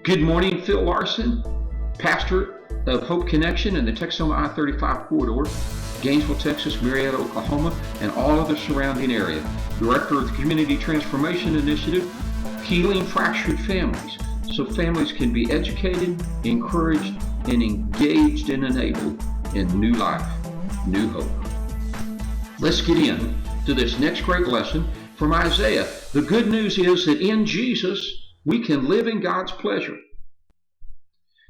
Good morning, Phil Larson, pastor of Hope Connection in the Texoma I-35 corridor, Gainesville, Texas, Marietta, Oklahoma, and all of the surrounding area. Director of the Community Transformation Initiative, healing fractured families so families can be educated, encouraged, and engaged and enabled in new life, new hope. Let's get in to this next great lesson from Isaiah. The good news is that in Jesus, we can live in God's pleasure.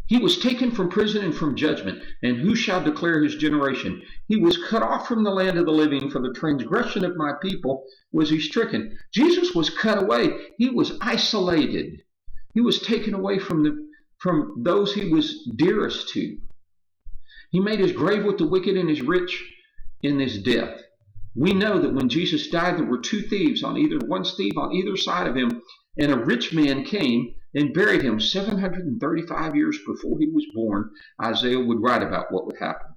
He was taken from prison and from judgment, and who shall declare his generation? He was cut off from the land of the living. For the transgression of my people was he stricken. Jesus was cut away. He was isolated. He was taken away from those he was dearest to. He made his grave with the wicked and his rich in his death. We know that when Jesus died, there were two thieves on either side of him, and a rich man came and buried him 735 years before he was born. Isaiah would write about what would happen.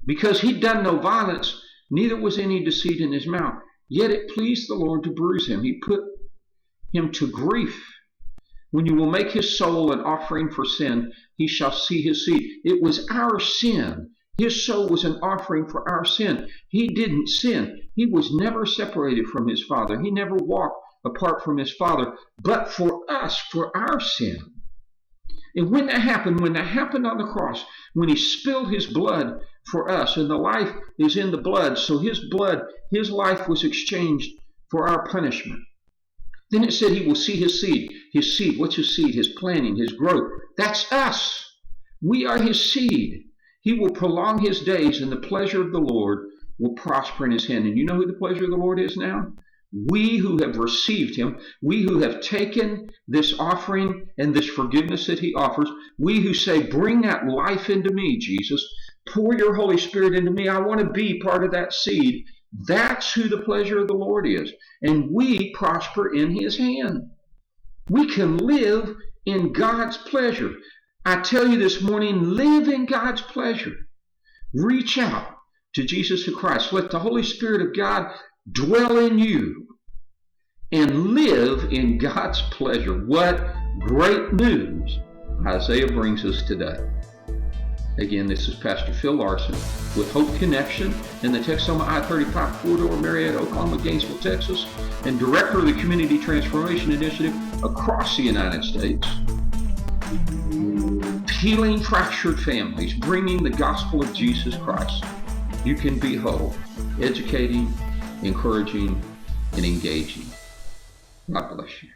Because he'd done no violence, neither was any deceit in his mouth. Yet it pleased the Lord to bruise him. He put him to grief. When you will make his soul an offering for sin, he shall see his seed. It was our sin. His soul was an offering for our sin. He didn't sin. He was never separated from his Father. He never walked apart from his Father, but for us, for our sin. And when that happened on the cross, when he spilled his blood for us, and the life is in the blood, so his blood, his life was exchanged for our punishment. Then it said he will see his seed. His seed, what's his seed? His planting, his growth. That's us. We are his seed. He will prolong his days, and the pleasure of the Lord will prosper in his hand. And you know who the pleasure of the Lord is now? We who have received him, we who have taken this offering and this forgiveness that he offers, we who say, bring that life into me, Jesus. Pour your Holy Spirit into me. I want to be part of that seed. That's who the pleasure of the Lord is. And we prosper in his hand. We can live in God's pleasure. I tell you this morning, live in God's pleasure. Reach out to Jesus Christ. Let the Holy Spirit of God dwell in you and live in God's pleasure. What great news Isaiah brings us today. Again, this is Pastor Phil Larson with Hope Connection in the Texoma I-35 corridor, Marietta, Oklahoma, Gainesville, Texas, and Director of the Community Transformation Initiative across the United States. Healing fractured families, bringing the gospel of Jesus Christ. You can be whole, educating, encouraging, and engaging. God bless you.